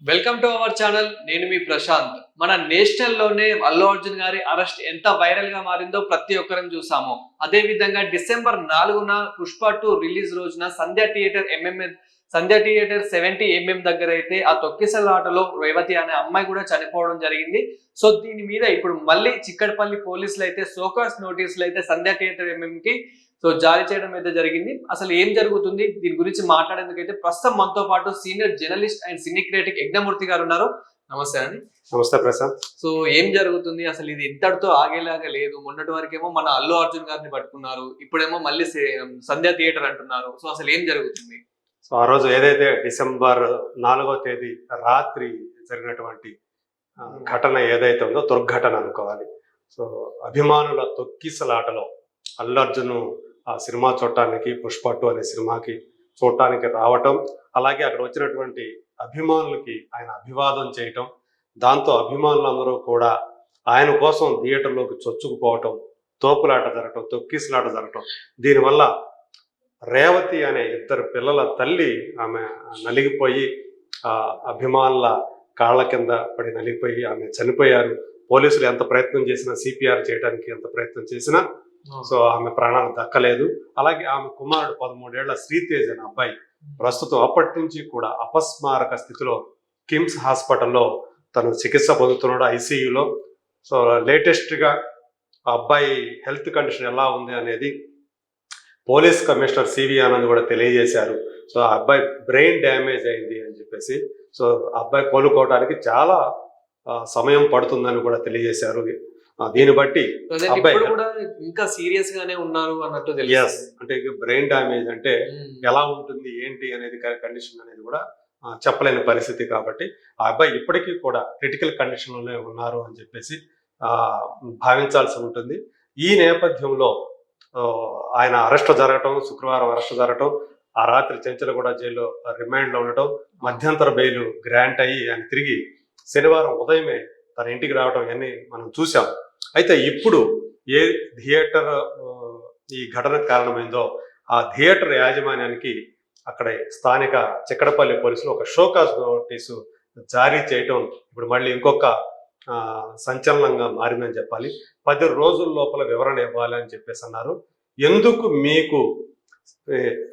Welcome to our channel. నేను మీ ప్రశాంత్. మన national లోనే అల్లు అర్జున్ గారి అరెస్ట్ ఎంత వైరల్ గా మారిందో ప్రతి ఒక్కరం చూసాము. అదే విధంగా డిసెంబర్ 4న పుష్ప 2 రిలీజ్ రోజున సంధ్య థియేటర్ 70mm దగ్గర అయితే ఆ తొక్కిసలాటలో రేవతి అనే అమ్మాయి కూడా చనిపోవడం జరిగింది. సో దీని మీద ఇప్పుడు మళ్ళీ చిక్కడపల్లి పోలీసులు అయితే సోకాస్ నోటీసులు అయితే సంధ్య థియేటర్ కి జారీ చేయడం అయితే జరిగింది. అసలు ఏం జరుగుతుంది దీని గురించి మాట్లాడేందుకైతే ప్రస్తుతం మనతో పాటు senior journalist and cine critic Yagnamurthy గారు ఉన్నారు. నమస్తే అండి. నమస్తే ప్రశాంత్. సో ఏం జరుగుతుంది అసలు? ఇది ఇంతటితో ఆగేలాగా లేదు. మొన్నటి వరకేమో మన అల్లు అర్జున్ గారిని పట్టుకున్నారు, ఇప్పుడేమో మళ్ళీ సంధ్య థియేటర్ అంటున్నారు. సో అసలు ఏం జరుగుతుంది? సో ఆ రోజు ఏదైతే డిసెంబర్ 4వ తేదీ రాత్రి జరిగినటువంటి ఘటన ఏదైతే ఉందో దుర్ఘటన అనుకోవాలి. సో అభిమానుల తొక్కిసలాటలో అల్లు అర్జున్ ఆ సినిమా చూడటానికి పుష్ప 2 అనే సినిమాకి చూడటానికి రావటం, అలాగే అక్కడ వచ్చినటువంటి అభిమానులకి ఆయన అభివాదం చేయటం, దాంతో అభిమానులందరూ కూడా ఆయన కోసం థియేటర్లోకి చొచ్చుకుపోవటం, తోపులాట జరగటం, తొక్కిసలాట జరగటం. దీనివల్ల రేవతి అనే 2 పిల్లల తల్లి ఆమె నలిగిపోయి ఆ అభిమానుల కాళ్ళ కింద పడి నలిగిపోయి ఆమె చనిపోయారు. పోలీసులు ఎంత ప్రయత్నం చేసినా, సిపిఆర్ చేయడానికి ఎంత ప్రయత్నం చేసినా సో ఆమె ప్రాణాలు దక్కలేదు. అలాగే ఆమె కుమారుడు 13 ఏళ్ల శ్రీతేజ్ అనే అబ్బాయి ప్రస్తుతం అప్పటి నుంచి కూడా అపస్మారక స్థితిలో కిమ్స్ హాస్పిటల్లో తను చికిత్స పొందుతున్నాడు, ఐసీయూలో. సో లేటెస్ట్గా ఆ అబ్బాయి హెల్త్ కండిషన్ ఎలా ఉంది అనేది పోలీస్ కమిషనర్ సివి ఆనంద్ కూడా తెలియజేశారు. సో ఆ అబ్బాయి బ్రెయిన్ డ్యామేజ్ అయింది అని చెప్పేసి, సో ఆ అబ్బాయి కోలుకోవడానికి చాలా సమయం పడుతుందని కూడా తెలియజేశారు. దీన్ని బట్టి అబ్బాయి కూడా ఇంకా సీరియస్ గానే ఉన్నారు అన్నట్టు తెలుసు. అంటే బ్రెయిన్ డ్యామేజ్ అంటే ఎలా ఉంటుంది ఏంటి అనేది కండిషన్ అనేది కూడా చెప్పలేని పరిస్థితి. కాబట్టి ఆ అబ్బాయి ఇప్పటికీ కూడా క్రిటికల్ కండిషన్ లోనే ఉన్నారు అని చెప్పేసి భావించాల్సి ఉంటుంది. ఈ నేపథ్యంలో ఆయన అరెస్ట్ జరగటం, శుక్రవారం అరెస్ట్ జరగటం, ఆ రాత్రి చెంచలగూడ జైల్లో రిమాండ్ లో ఉండటం, మధ్యంతర బెయిల్ గ్రాంట్ అయ్యి ఆయన తిరిగి శనివారం ఉదయమే తన ఇంటికి రావటం ఇవన్నీ మనం చూసాం. అయితే ఇప్పుడు ఏ థియేటర్ ఈ ఘటనకు కారణమైందో ఆ థియేటర్ యాజమాన్యానికి అక్కడ స్థానిక చిక్కడపల్లి పోలీసులు ఒక షోకాజ్ నోటీసు జారీ చేయటం ఇప్పుడు మళ్ళీ ఇంకొక సంచలనంగా మారిందని చెప్పాలి. 10 రోజుల లోపల వివరణ ఇవ్వాలి అని చెప్పేసి అన్నారు. ఎందుకు మీకు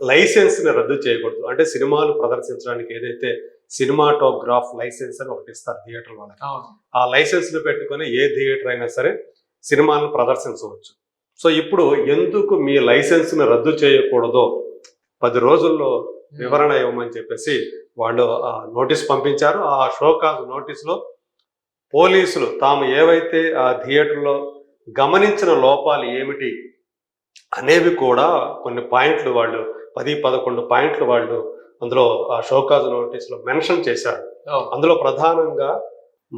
లైసెన్స్ని రద్దు చేయకూడదు అంటే సినిమాలు ప్రదర్శించడానికి ఏదైతే సినిమాటోగ్రాఫ్ లైసెన్స్ అని ఒకటి ఇస్తారు థియేటర్ వాళ్ళకి, ఆ లైసెన్స్ని పెట్టుకొని ఏ థియేటర్ అయినా సరే సినిమాలను ప్రదర్శించవచ్చు. సో ఇప్పుడు ఎందుకు మీ లైసెన్స్ని రద్దు చేయకూడదో 10 రోజుల్లో వివరణ ఇవ్వమని చెప్పేసి వాళ్ళు నోటీస్ పంపించారు. ఆ షోకాజ్ నోటీసులో పోలీసులు తాము ఏవైతే ఆ థియేటర్లో గమనించిన లోపాలు ఏమిటి అనేవి కూడా కొన్ని పాయింట్లు వాళ్ళు 10-11 పాయింట్లు వాళ్ళు అందులో ఆ షోకాజ్ నోటీసులో మెన్షన్ చేశారు. అందులో ప్రధానంగా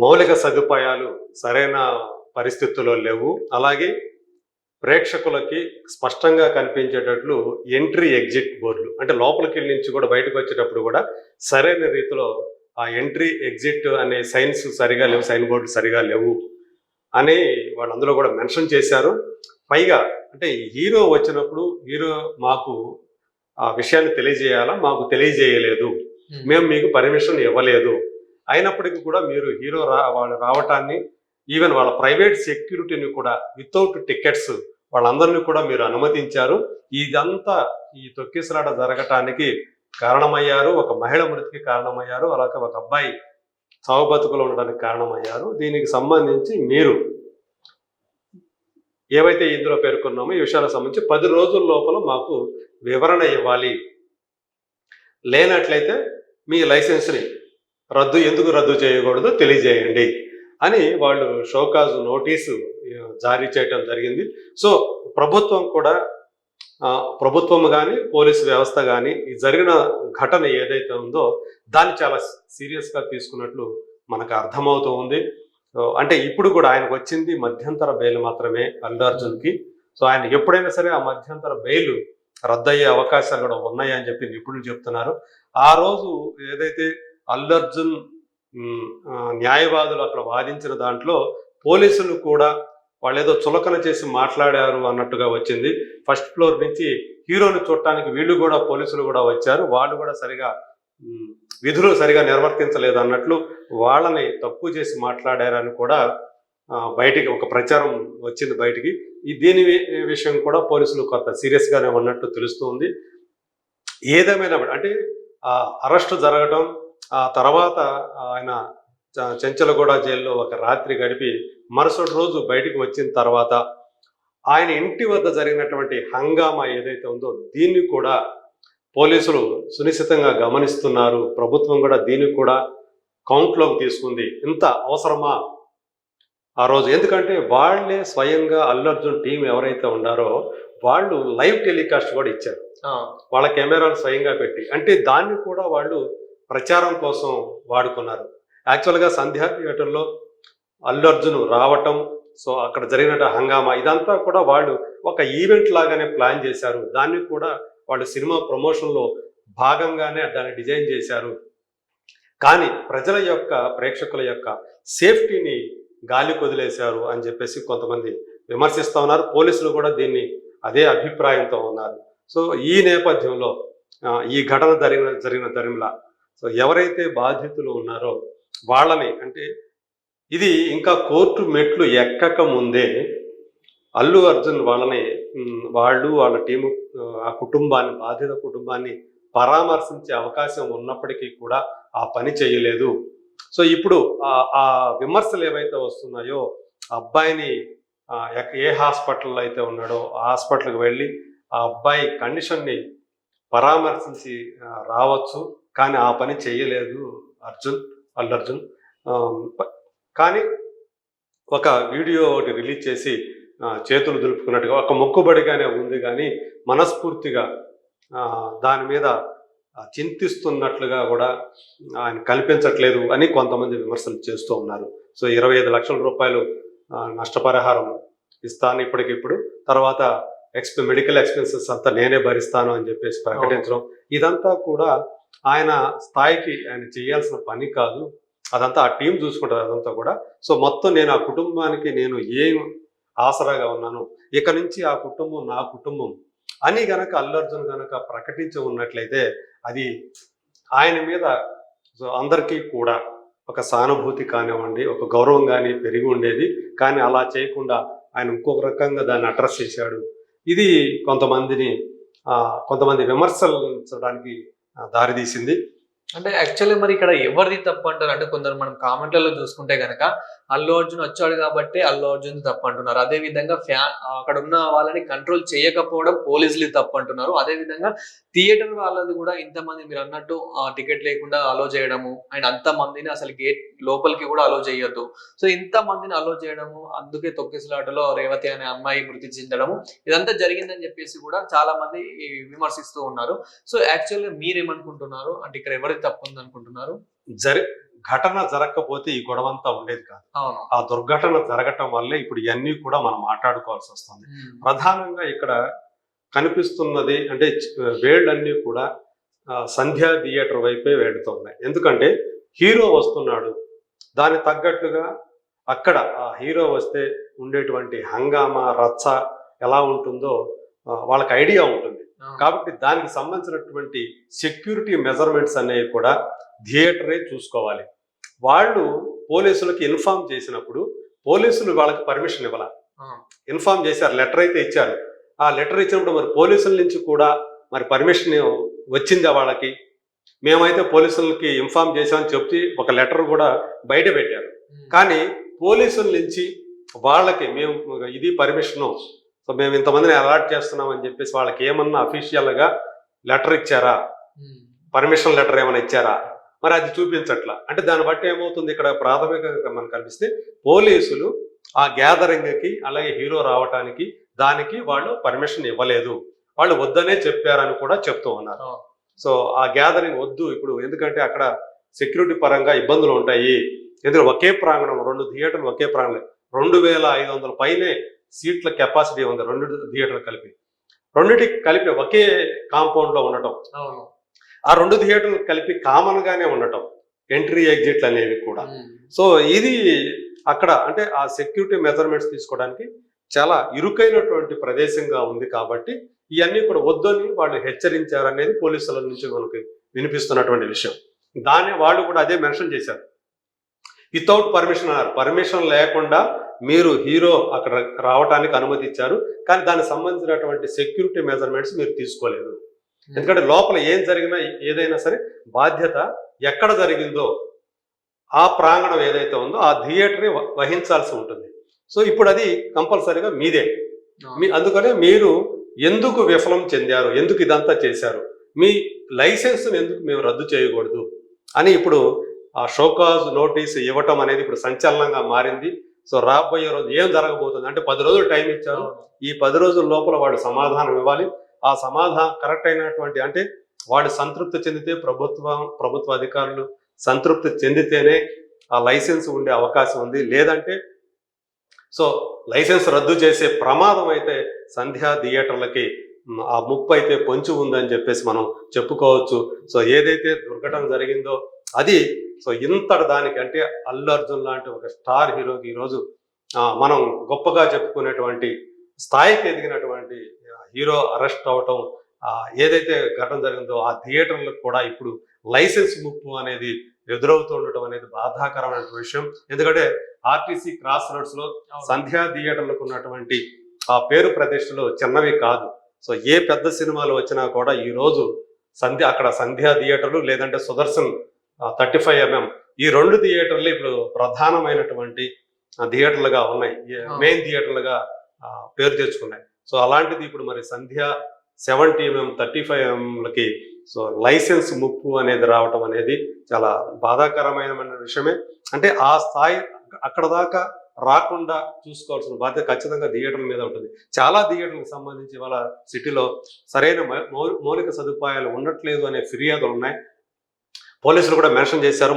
మౌలిక సదుపాయాలు సరైన పరిస్థితుల్లో లేవు, అలాగే ప్రేక్షకులకి స్పష్టంగా కనిపించేటట్లు ఎంట్రీ ఎగ్జిట్ బోర్డులు అంటే లోపలికి నుంచి కూడా బయటకు వచ్చేటప్పుడు కూడా సరైన రీతిలో ఆ ఎంట్రీ ఎగ్జిట్ అనే సైన్స్ సరిగా లేవు, సైన్ బోర్డులు సరిగా లేవు అని వాళ్ళు అందులో కూడా మెన్షన్ చేశారు. పైగా అంటే హీరో వచ్చినప్పుడు హీరో మాకు ఆ విషయాన్ని తెలియజేయాలా, మాకు తెలియజేయలేదు, మేము మీకు పర్మిషన్ ఇవ్వలేదు, అయినప్పటికీ కూడా మీరు హీరో వాళ్ళు రావటాన్ని ఈవెన్ వాళ్ళ ప్రైవేట్ సెక్యూరిటీని కూడా వితౌట్ టికెట్స్ వాళ్ళందరినీ కూడా మీరు అనుమతించారు. ఇదంతా ఈ తొక్కిసలాట జరగటానికి కారణమయ్యారు, ఒక మహిళ మృతికి కారణమయ్యారు, అలాగే ఒక అబ్బాయి చావు బతుకులు ఉండడానికి కారణమయ్యారు. దీనికి సంబంధించి మీరు ఏవైతే ఇందులో పేర్కొన్నామో ఈ విషయాలకు సంబంధించి 10 రోజుల లోపల మాకు వివరణ ఇవ్వాలి, లేనట్లయితే మీ లైసెన్స్ని ఎందుకు రద్దు చేయకూడదు తెలియజేయండి అని వాళ్ళు షోకాజ్ నోటీసు జారీ చేయటం జరిగింది. సో ప్రభుత్వం కానీ పోలీసు వ్యవస్థ కానీ ఈ జరిగిన ఘటన ఏదైతే ఉందో దాన్ని చాలా సీరియస్గా తీసుకున్నట్లు మనకు అర్థమవుతూ ఉంది. అంటే ఇప్పుడు కూడా ఆయనకు వచ్చింది మధ్యంతర బెయిల్ మాత్రమే అల్లు అర్జున్కి. సో ఆయన ఎప్పుడైనా సరే ఆ మధ్యంతర బెయిల్ రద్దయ్యే అవకాశాలు కూడా ఉన్నాయని చెప్పి నిపుణులు చెప్తున్నారు. ఆ రోజు ఏదైతే అల్లు అర్జున్ న్యాయవాదులు అక్కడ వాదించిన దాంట్లో పోలీసులు కూడా వాళ్ళు ఏదో చులకన చేసి మాట్లాడారు అన్నట్టుగా వచ్చింది. ఫస్ట్ ఫ్లోర్ నుంచి హీరోని చూడటానికి వీళ్ళు కూడా పోలీసులు కూడా వచ్చారు, వాళ్ళు కూడా సరిగా విధులు సరిగా నిర్వర్తించలేదు అన్నట్లు వాళ్ళని తక్కువ చేసి మాట్లాడారని కూడా బయటికి ఒక ప్రచారం వచ్చింది బయటికి. దీని విషయం కూడా పోలీసులు కొంత సీరియస్గానే ఉన్నట్టు తెలుస్తుంది. ఏదేమైనా అంటే అరెస్టు జరగడం, ఆ తర్వాత ఆయన చెంచలగూడ జైల్లో ఒక రాత్రి గడిపి మరుసటి రోజు బయటికి వచ్చిన తర్వాత ఆయన ఇంటి వద్ద జరిగినటువంటి హంగామా ఏదైతే ఉందో దీన్ని కూడా పోలీసులు సునిశ్చితంగా గమనిస్తున్నారు. ప్రభుత్వం కూడా దీన్ని కూడా కౌంట్లోకి తీసుకుంది. ఇంత అవసరమా ఆ రోజు? ఎందుకంటే వాళ్ళే స్వయంగా అల్లు అర్జున్ టీం ఎవరైతే ఉన్నారో వాళ్ళు లైవ్ టెలికాస్ట్ కూడా ఇచ్చారు, వాళ్ళ కెమెరాలు స్వయంగా పెట్టి. అంటే దాన్ని కూడా వాళ్ళు ప్రచారం కోసం వాడుకున్నారు. యాక్చువల్గా సంధ్యా థియేటర్లో అల్లు అర్జున్ రావటం, సో అక్కడ జరిగిన హంగామా ఇదంతా కూడా వాళ్ళు ఒక ఈవెంట్ లాగానే ప్లాన్ చేశారు. దాన్ని కూడా వాళ్ళు సినిమా ప్రమోషన్లో భాగంగానే దాన్ని డిజైన్ చేశారు. కానీ ప్రజల యొక్క, ప్రేక్షకుల యొక్క సేఫ్టీని గాలి కొదిలేశారు అని చెప్పేసి కొంతమంది విమర్శిస్తూ ఉన్నారు. పోలీసులు కూడా దీన్ని అదే అభిప్రాయంతో ఉన్నారు. సో ఈ నేపథ్యంలో ఈ ఘటన జరిగిన దరిమిలా సో ఎవరైతే బాధితులు ఉన్నారో వాళ్ళని, అంటే ఇది ఇంకా కోర్టు మెట్లు ఎక్కక ముందే అల్లు అర్జున్ వాళ్ళ టీము ఆ కుటుంబాన్ని, బాధిత కుటుంబాన్ని పరామర్శించే అవకాశం ఉన్నప్పటికీ కూడా ఆ పని చేయలేదు. సో ఇప్పుడు ఆ విమర్శలు ఏవైతే వస్తున్నాయో, అబ్బాయిని ఏ హాస్పిటల్లో అయితే ఉన్నాడో ఆ హాస్పిటల్కి వెళ్ళి ఆ అబ్బాయి కండిషన్ని పరామర్శించి రావచ్చు, కానీ ఆ పని చేయలేదు అల్లు అర్జున్. కానీ ఒక వీడియో ఒకటి రిలీజ్ చేసి చేతులు దులుపుకున్నట్టుగా ఒక మొక్కుబడిగానే ఉంది, కానీ మనస్ఫూర్తిగా దాని మీద చింతిస్తున్నట్లుగా కూడా ఆయన కల్పించట్లేదు అని కొంతమంది విమర్శలు చేస్తూ ఉన్నారు. సో 25 లక్షల రూపాయలు నష్టపరిహారం ఇస్తాను ఇప్పటికిప్పుడు, తర్వాత మెడికల్ ఎక్స్పెన్సెస్ అంతా నేనే భరిస్తాను అని చెప్పేసి ప్రకటించడం, ఇదంతా కూడా ఆయన స్థాయికి ఆయన చేయాల్సిన పని కాదు. అదంతా ఆ టీం చూసుకుంటారు అదంతా కూడా. సో మొత్తం నేను ఆ కుటుంబానికి నేను ఏం ఆసరాగా ఉన్నాను, ఇక నుంచి ఆ కుటుంబం నా కుటుంబం అని గనక అల్లు అర్జున్ గనక ప్రకటించి ఉన్నట్లయితే అది ఆయన మీద అందరికీ కూడా ఒక సానుభూతి కానివ్వండి, ఒక గౌరవం కానీ పెరిగి ఉండేది. కానీ అలా చేయకుండా ఆయన ఇంకొక రకంగా దాన్ని అడ్రస్ చేశాడు. ఇది కొంతమంది విమర్శించడానికి దారితీసింది. అంటే యాక్చువల్లీ మరి ఇక్కడ ఎవరిది తప్పు అంటారు? అంటే కొందరు మనం కామెంట్లలో చూసుకుంటే కనుక అల్లు అర్జున్ వచ్చాడు కాబట్టి అల్లు అర్జున్ తప్పు అంటున్నారు. అదే విధంగా అక్కడ ఉన్న వాళ్ళని కంట్రోల్ చేయకపోవడం పోలీసులు తప్పు అంటున్నారు. అదే విధంగా థియేటర్ వాళ్ళది కూడా ఇంతమంది మీరు అన్నట్టు టికెట్ లేకుండా అలో చేయడము, అండ్ అంత మందిని అసలు గేట్ లోపలికి కూడా అలో చేయొద్దు. సో ఇంత మందిని అలో చేయడము, అందుకే తొక్కిసలాటలో రేవతి అనే అమ్మాయి మృతి చెందడము, ఇదంతా జరిగిందని చెప్పేసి కూడా చాలా మంది విమర్శిస్తూ ఉన్నారు. సో యాక్చువల్గా మీరేమనుకుంటున్నారు? అంటే ఇక్కడ ఎవరి తప్పు ఉంది అనుకుంటున్నారు? ఘటన జరగకపోతే ఈ గొడవంతా ఉండేది కాదు. ఆ దుర్ఘటన జరగటం వల్లే ఇప్పుడు ఇవన్నీ కూడా మనం మాట్లాడుకోవాల్సి వస్తుంది. ప్రధానంగా ఇక్కడ కనిపిస్తున్నది అంటే వేళ్ళన్నీ కూడా సంధ్యా థియేటర్ వైపే వేడుతున్నాయి. ఎందుకంటే హీరో వస్తున్నాడు, దానికి తగ్గట్లుగా అక్కడ ఆ హీరో వస్తే ఉండేటువంటి హంగామా రచ్చ ఎలా ఉంటుందో వాళ్ళకి ఐడియా ఉంటుంది. కాబట్టి దానికి సంబంధించినటువంటి సెక్యూరిటీ మెజర్మెంట్స్ అనేవి కూడా థియేటరే చూసుకోవాలి. వాళ్ళు పోలీసులకి ఇన్ఫార్మ్ చేసినప్పుడు పోలీసులు వాళ్ళకి పర్మిషన్ ఇవ్వాలి. ఇన్ఫార్మ్ చేశారు, లెటర్ అయితే ఇచ్చారు. ఆ లెటర్ ఇచ్చినప్పుడు మరి పోలీసుల నుంచి కూడా మరి పర్మిషన్ వచ్చిందా వాళ్ళకి? మేమైతే పోలీసులకి ఇన్ఫార్మ్ చేశామని చెప్పి ఒక లెటర్ కూడా బయట పెట్టారు. కానీ పోలీసుల నుంచి వాళ్ళకి మేము ఇది పర్మిషను, సో మేము ఇంతమందిని అలాట్ చేస్తున్నాం అని చెప్పేసి వాళ్ళకి ఏమన్నా అఫీషియల్గా లెటర్ ఇచ్చారా, పర్మిషన్ లెటర్ ఏమైనా ఇచ్చారా? మరి అది చూపించట్లా. అంటే దాన్ని బట్టి ఏమవుతుంది, ఇక్కడ ప్రాథమికంగా మనకు కనిపిస్తే పోలీసులు ఆ గ్యాదరింగ్కి అలాగే హీరో రావటానికి దానికి వాళ్ళు పర్మిషన్ ఇవ్వలేదు, వాళ్ళు వద్దనే చెప్పారని కూడా చెప్తూ ఉన్నారు. సో ఆ గ్యాదరింగ్ వద్దు ఇప్పుడు, ఎందుకంటే అక్కడ సెక్యూరిటీ పరంగా ఇబ్బందులు ఉంటాయి. ఎందుకంటే ఒకే ప్రాంగణం, 2 థియేటర్లు ఒకే ప్రాంగణం, 2500 పైనే సీట్ల కెపాసిటీ ఉంది 2 థియేటర్లు కలిపి. రెండింటికి కలిపి ఒకే కాంపౌండ్ లో ఉండటం, ఆ 2 థియేటర్లు కలిపి కామన్ గానే ఉండటం, ఎంట్రీ ఎగ్జిట్లు అనేవి కూడా. సో ఇది అక్కడ అంటే ఆ సెక్యూరిటీ మెజర్మెంట్స్ తీసుకోవడానికి చాలా ఇరుకైనటువంటి ప్రదేశంగా ఉంది. కాబట్టి ఇవన్నీ కూడా వద్దని వాళ్ళు హెచ్చరించారనేది పోలీసుల నుంచి మనకి వినిపిస్తున్నటువంటి విషయం. దాన్ని వాళ్ళు కూడా అదే మెన్షన్ చేశారు. వితౌట్ పర్మిషన్ అన్నారు. పర్మిషన్ లేకుండా మీరు హీరో అక్కడ రావడానికి అనుమతి ఇచ్చారు, కానీ దానికి సంబంధించినటువంటి సెక్యూరిటీ మెజర్మెంట్స్ మీరు తీసుకోలేదు. ఎందుకంటే లోపల ఏం జరిగినా ఏదైనా సరే బాధ్యత ఎక్కడ జరిగిందో ఆ ప్రాంగణం ఏదైతే ఉందో ఆ థియేటరే వహించాల్సి ఉంటుంది. సో ఇప్పుడు అది కంపల్సరీగా మీదే. అందుకనే మీరు ఎందుకు విఫలం చెందారు, ఎందుకు ఇదంతా చేశారు, మీ లైసెన్స్ను ఎందుకు మేము రద్దు చేయకూడదు అని ఇప్పుడు ఆ షోకాజ్ నోటీస్ ఇవ్వటం అనేది ఇప్పుడు సంచలనంగా మారింది. సో రాబోయే రోజు ఏం జరగబోతుంది అంటే 10 రోజులు టైం ఇచ్చారు. ఈ 10 రోజుల లోపల వాళ్ళు సమాధానం ఇవ్వాలి. ఆ సమాధానం కరెక్ట్ అయినటువంటి అంటే వాళ్ళు సంతృప్తి చెందితే ప్రభుత్వ అధికారులు సంతృప్తి చెందితేనే ఆ లైసెన్స్ ఉండే అవకాశం ఉంది. లేదంటే సో లైసెన్స్ రద్దు చేసే ప్రమాదం అయితే సంధ్యా థియేటర్లకి ఆ ముప్పు అయితే పొంచి ఉందని చెప్పేసి మనం చెప్పుకోవచ్చు. సో ఏదైతే దుర్ఘటన జరిగిందో అది సో ఇంతటి దానికి అంటే అల్లు అర్జున్ లాంటి ఒక స్టార్ హీరోకి ఈరోజు మనం గొప్పగా చెప్పుకునేటువంటి స్థాయికి ఎదిగినటువంటి హీరో అరెస్ట్ అవటం, ఏదైతే ఘటన జరిగిందో ఆ థియేటర్లకు కూడా ఇప్పుడు లైసెన్స్ ముప్పు అనేది ఎదురవుతుండటం అనేది బాధాకరమైన విషయం. ఎందుకంటే ఆర్టీసీ క్రాస్ రోడ్స్ లో సంధ్యా థియేటర్లకు ఉన్నటువంటి ఆ పేరు ప్రతిష్టలు చిన్నవి కాదు. సో ఏ పెద్ద సినిమాలు వచ్చినా కూడా ఈ రోజు అక్కడ సంధ్యా థియేటర్లు లేదంటే సుదర్శన్ 35mm ఈ 2 థియేటర్లు ఇప్పుడు ప్రధానమైనటువంటి థియేటర్లుగా ఉన్నాయి, మెయిన్ థియేటర్లుగా పేరు తెచ్చుకున్నాయి. సో అలాంటిది ఇప్పుడు మరి సంధ్యా 70mm 35mmలకి సో లైసెన్స్ ముప్పు అనేది రావటం అనేది చాలా బాధాకరమైన విషయమే. అంటే ఆ స్థాయి అక్కడ దాకా రాకుండా చూసుకోవాల్సిన బాధ్యత ఖచ్చితంగా థియేటర్ల మీద ఉంటుంది. చాలా థియేటర్లకు సంబంధించి వాళ్ళ సిటీలో సరైన మౌలిక సదుపాయాలు ఉండట్లేదు అనే ఫిర్యాదులు ఉన్నాయి. పోలీసులు కూడా మెన్షన్ చేశారు.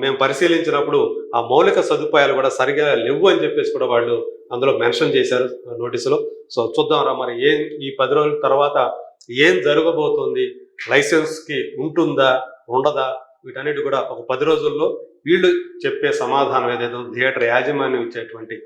మేము పరిశీలించినప్పుడు ఆ మౌలిక సదుపాయాలు కూడా సరిగా లేవు అని చెప్పేసి కూడా వాళ్ళు అందులో మెన్షన్ చేశారు నోటీసులో. సో చూద్దాం రా మరి ఈ 10 రోజుల తర్వాత ఏం జరగబోతుంది, లైసెన్స్కి ఉంటుందా ఉండదా, వీటన్నిటి కూడా ఒక 10 రోజుల్లో వీళ్ళు చెప్పే సమాధానం ఏదైతే థియేటర్ యాజమాన్యం ఇచ్చేటువంటి